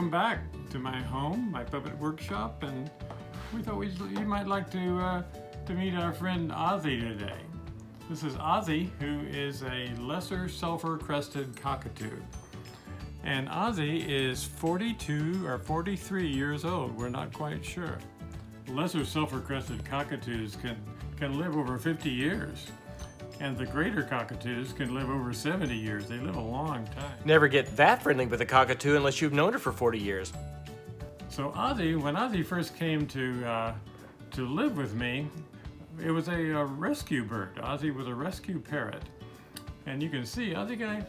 welcome back to my home, my puppet workshop, and we thought you might like to meet our friend Ozzie today. This is Ozzie, who is a lesser sulfur-crested cockatoo. And Ozzie is 42 or 43 years old, we're not quite sure. Lesser sulfur-crested cockatoos can live over 50 years. And the greater cockatoos can live over 70 years. They live a long time. Never get that friendly with a cockatoo unless you've known her for 40 years. So Ozzie, when Ozzie first came to live with me, it was a rescue bird. Ozzie was a rescue parrot. And you can see, Ozzie, can I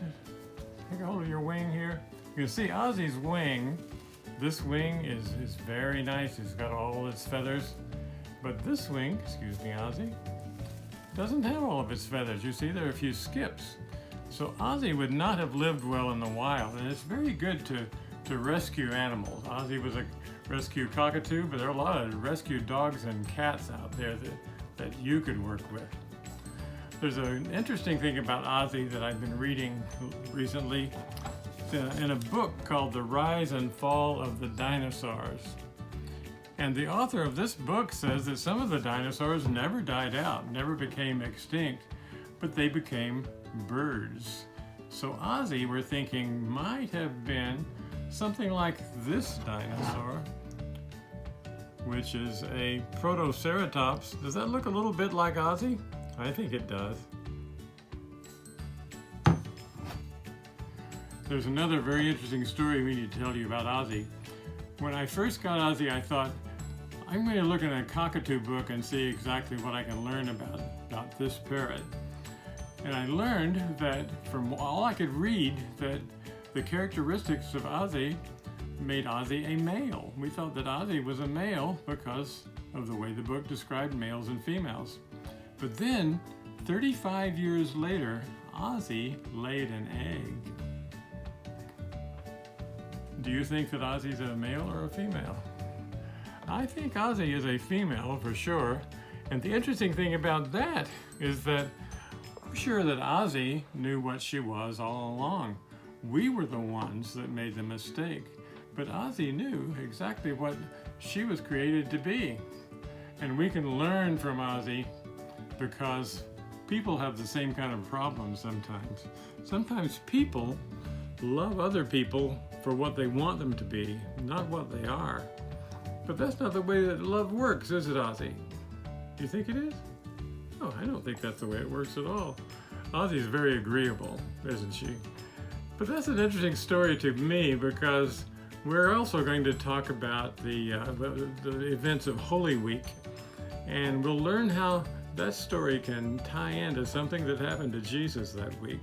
take a hold of your wing here? You can see Ozzie's wing. This wing is very nice. It's got all its feathers. But this wing, excuse me, Ozzie, doesn't have all of its feathers. You see, there are a few skips. So Ozzie would not have lived well in the wild, and it's very good to rescue animals. Ozzie was a rescue cockatoo, but there are a lot of rescue dogs and cats out there that you could work with. There's an interesting thing about Ozzie that I've been reading recently in a book called The Rise and Fall of the Dinosaurs. And the author of this book says that some of the dinosaurs never died out, never became extinct, but they became birds. So Ozzie, we're thinking, might have been something like this dinosaur, which is a Protoceratops. Does that look a little bit like Ozzie? I think it does. There's another very interesting story we need to tell you about Ozzie. When I first got Ozzie, I thought, I'm going to look in a cockatoo book and see exactly what I can learn about this parrot. And I learned that from all I could read that the characteristics of Ozzie made Ozzie a male. We thought that Ozzie was a male because of the way the book described males and females. But then, 35 years later, Ozzie laid an egg. Do you think that Ozzie's a male or a female? I think Ozzie is a female for sure. And the interesting thing about that is that I'm sure that Ozzie knew what she was all along. We were the ones that made the mistake. But Ozzie knew exactly what she was created to be. And we can learn from Ozzie because people have the same kind of problems sometimes. Sometimes people love other people for what they want them to be, not what they are. But that's not the way that love works, is it, Ozzie? Do you think it is? Oh, I don't think that's the way it works at all. Ozzie's very agreeable, isn't she? But that's an interesting story to me because we're also going to talk about the events of Holy Week, and we'll learn how that story can tie into something that happened to Jesus that week.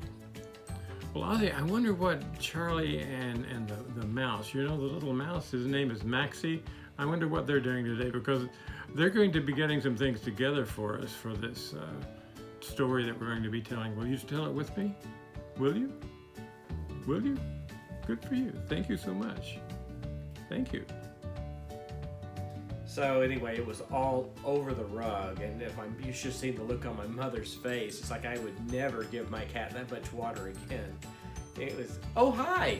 Well, Ozzie, I wonder what Charlie and the mouse, you know, the little mouse, his name is Maxie. I wonder what they're doing today because they're going to be getting some things together for us for this story that we're going to be telling. Will you tell it with me? Will you? Will you? Good for you. Thank you so much. Thank you. So anyway, it was all over the rug, and you should see the look on my mother's face. It's like I would never give my cat that much water again. It was, oh hi!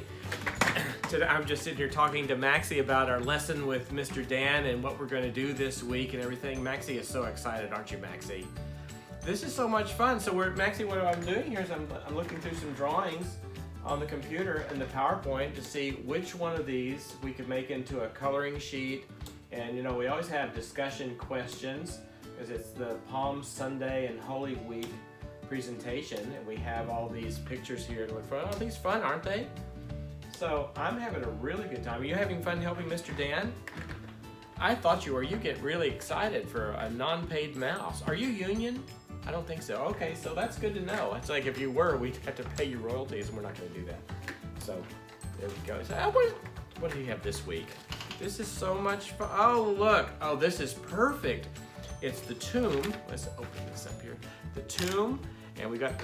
Today I'm just sitting here talking to Maxie about our lesson with Mr. Dan and what we're going to do this week and everything. Maxie is so excited, aren't you, Maxie? This is so much fun. So Maxie, what I'm doing here is I'm looking through some drawings on the computer and the PowerPoint to see which one of these we could make into a coloring sheet. And you know, we always have discussion questions because it's the Palm Sunday and Holy Week presentation, and we have all these pictures here to look for. Oh, these fun, aren't they? So I'm having a really good time. Are you having fun helping Mr. Dan? I thought you were. You get really excited for a non-paid mouse. Are you union? I don't think so. Okay, so that's good to know. It's like if you were, we'd have to pay you royalties, and we're not going to do that. So there we go. So, what do you have this week? This is so much fun. Oh, look. Oh, this is perfect. It's the tomb. Let's open this up here. The tomb, and we got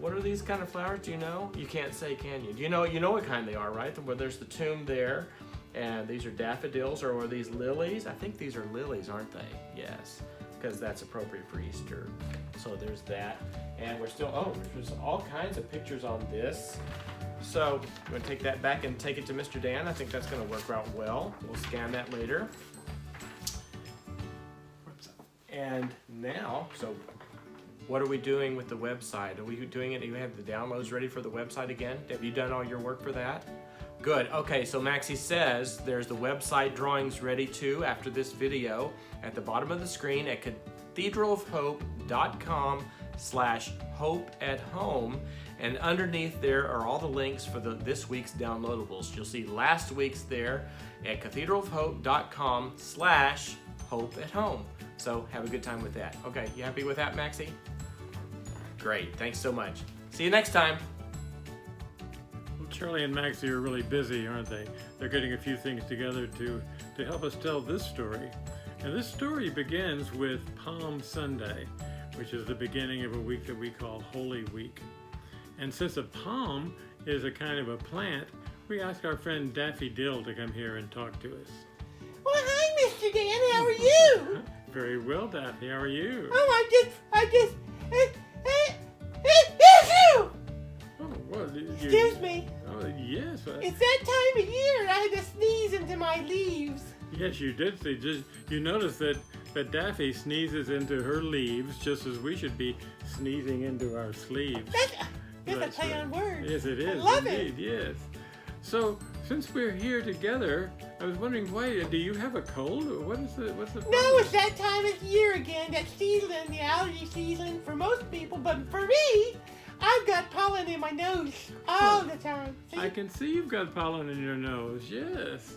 what are these kind of flowers? Do you know? You can't say, can you? Do you know what kind they are, right? Where there's the tomb there, and these are daffodils, or are these lilies? I think these are lilies, aren't they? Yes, because that's appropriate for Easter. So there's that, and we're still. Oh, there's all kinds of pictures on this. So I'm going to take that back and take it to Mr. Dan. I think that's going to work out well. We'll scan that later. And now, so what are we doing with the website? Are we doing it? Do you have the downloads ready for the website again? Have you done all your work for that? Good. Okay, so Maxie says there's the website drawings ready too after this video at the bottom of the screen at cathedralofhope.com/hope@home, and underneath there are all the links for this week's downloadables. You'll see last week's there at cathedralofhope.com/hope@home. So have a good time with that. Okay, you happy with that, Maxie? Great, thanks so much. See you next time. Well, Charlie and Maxie are really busy, aren't they? They're getting a few things together to help us tell this story. And this story begins with Palm Sunday, which is the beginning of a week that we call Holy Week. And since a palm is a kind of a plant, we asked our friend Daffy Dill to come here and talk to us. Well, hi, Mr. Dan. How are you? Very well, Daffy. How are you? Oh, Oh, well, Excuse me. Oh, yes. It's that time of year. I had to sneeze into my leaves. Yes, you did. You noticed that Daffy sneezes into her leaves just as we should be sneezing into our sleeves. That's a play on words. Yes, it is. I love indeed, yes. So, since we're here together, I was wondering, why do you have a cold? Or what's the problem? No, it's that time of year again. That season, the allergy season for most people, but for me, I've got pollen in my nose all the time. See? I can see you've got pollen in your nose. Yes.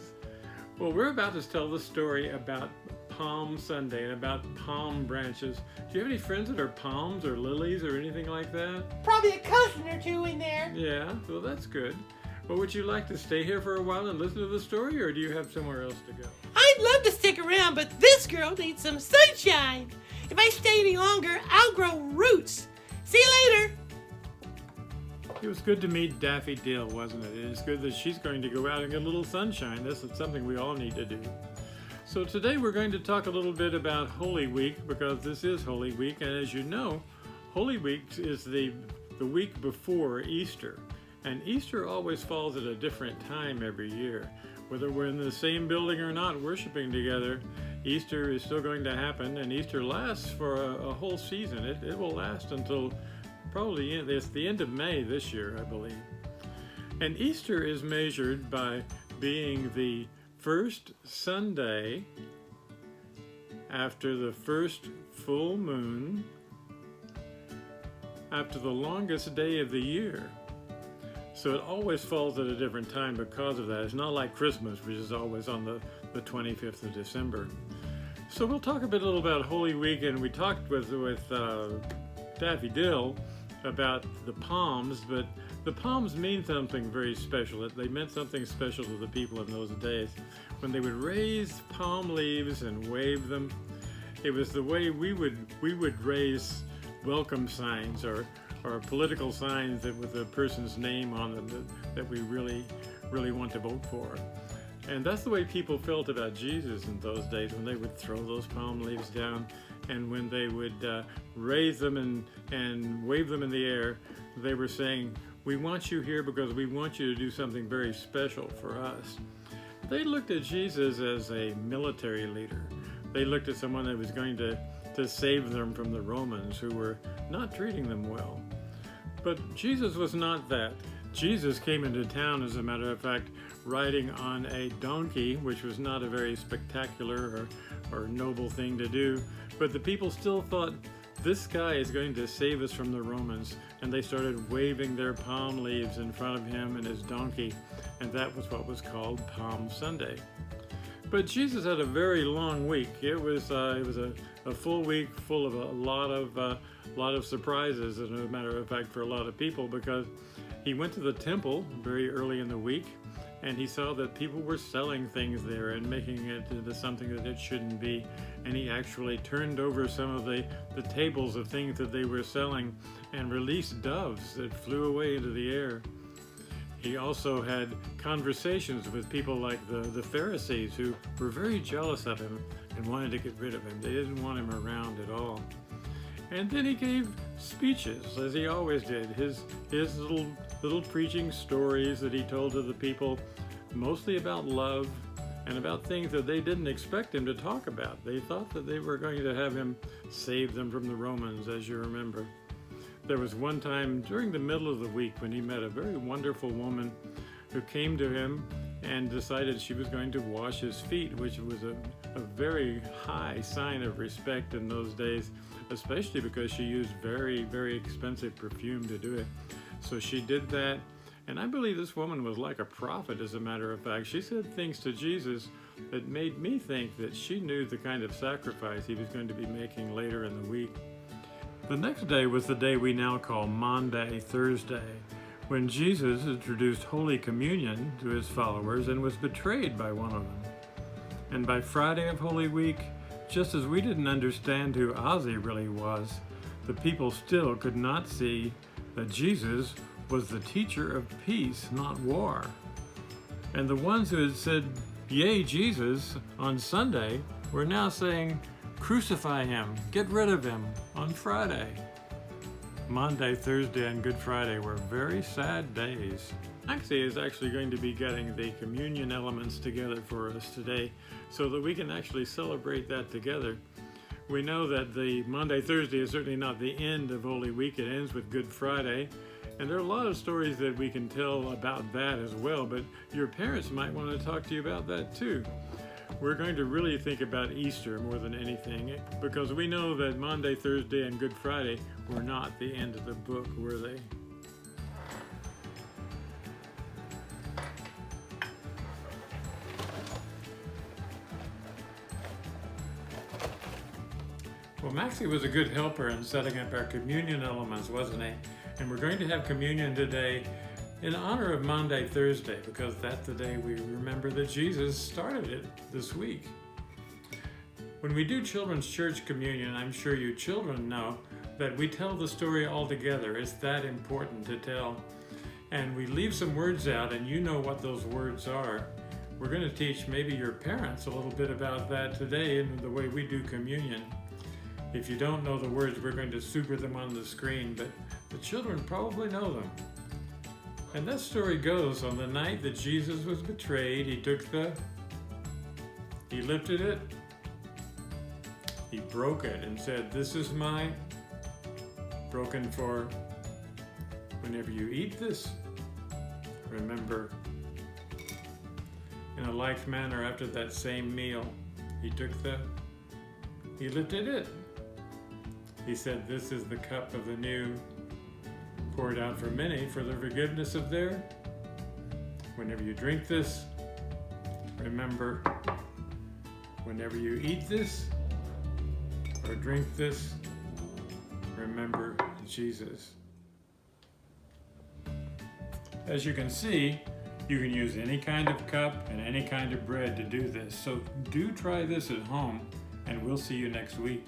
Well, we're about to tell the story about Palm Sunday and about palm branches. Do you have any friends that are palms or lilies or anything like that? Probably a cousin or two in there. Yeah, well, that's good. Well, would you like to stay here for a while and listen to the story, or do you have somewhere else to go? I'd love to stick around, but this girl needs some sunshine. If I stay any longer, I'll grow roots. See you later. It was good to meet Daffy Dill, wasn't it? And it's good that she's going to go out and get a little sunshine. This is something we all need to do. So today we're going to talk a little bit about Holy Week, because this is Holy Week, and as you know, Holy Week is the week before Easter. And Easter always falls at a different time every year. Whether we're in the same building or not worshiping together, Easter is still going to happen, and Easter lasts for a whole season. It will last until probably it's the end of May this year, I believe. And Easter is measured by being the first Sunday after the first full moon, after the longest day of the year. So it always falls at a different time because of that. It's not like Christmas, which is always on the 25th of December. So we'll talk a little about Holy Week, and we talked with Daffy Dill about the palms, but the palms mean something very special. They meant something special to the people in those days. When they would raise palm leaves and wave them, it was the way we would raise welcome signs or political signs that with a person's name on them that we really want to vote for. And that's the way people felt about Jesus in those days, when they would throw those palm leaves down, and when they would raise them and wave them in the air. They were saying, we want you here because we want you to do something very special for us. They looked at Jesus as a military leader. They looked at someone that was going to save them from the Romans, who were not treating them well. But Jesus was not that. Jesus came into town, as a matter of fact, riding on a donkey, which was not a very spectacular or noble thing to do. But the people still thought, this guy is going to save us from the Romans. And they started waving their palm leaves in front of him and his donkey. And that was what was called Palm Sunday. But Jesus had a very long week. It was a full week full of a lot of surprises, as a matter of fact, for a lot of people, because he went to the temple very early in the week, and he saw that people were selling things there and making it into something that it shouldn't be. And he actually turned over some of the tables of things that they were selling and released doves that flew away into the air. He also had conversations with people like the Pharisees, who were very jealous of him and wanted to get rid of him. They didn't want him around at all. And then he gave speeches, as he always did. His little little preaching stories that he told to the people, mostly about love and about things that they didn't expect him to talk about. They thought that they were going to have him save them from the Romans, as you remember. There was one time during the middle of the week when he met a very wonderful woman who came to him and decided she was going to wash his feet, which was a very high sign of respect in those days, especially because she used very, very expensive perfume to do it. So she did that. And I believe this woman was like a prophet, as a matter of fact. She said things to Jesus that made me think that she knew the kind of sacrifice he was going to be making later in the week. The next day was the day we now call Maundy Thursday, when Jesus introduced Holy Communion to his followers and was betrayed by one of them. And by Friday of Holy Week, just as we didn't understand who Ozzie really was, the people still could not see that Jesus was the teacher of peace, not war. And the ones who had said, "Yay, Jesus," on Sunday were now saying, "Crucify him, get rid of him," on Friday. Maundy, Thursday, and Good Friday were very sad days. Maxie is actually going to be getting the communion elements together for us today so that we can actually celebrate that together. We know that the Maundy, Thursday is certainly not the end of Holy Week. It ends with Good Friday. And there are a lot of stories that we can tell about that as well, but your parents might want to talk to you about that too. We're going to really think about Easter more than anything, because we know that Maundy, Thursday, and Good Friday were not the end of the book, were they? Well, Maxie was a good helper in setting up our communion elements, wasn't he? And we're going to have communion today in honor of Maundy, Thursday, because that's the day we remember that Jesus started it this week. When we do children's church communion, I'm sure you children know that we tell the story all together. It's that important to tell. And we leave some words out, and you know what those words are. We're going to teach maybe your parents a little bit about that today in the way we do communion. If you don't know the words, we're going to super them on the screen, but the children probably know them. And that story goes, on the night that Jesus was betrayed, he lifted it, he broke it and said, "This is my broken for whenever you eat this, remember." In a like manner, after that same meal, he lifted it. He said, "This is the cup of the new, poured out for many for the forgiveness of their. Whenever you drink this, remember, whenever you eat this or drink this, remember Jesus." As you can see, you can use any kind of cup and any kind of bread to do this. So do try this at home, and we'll see you next week.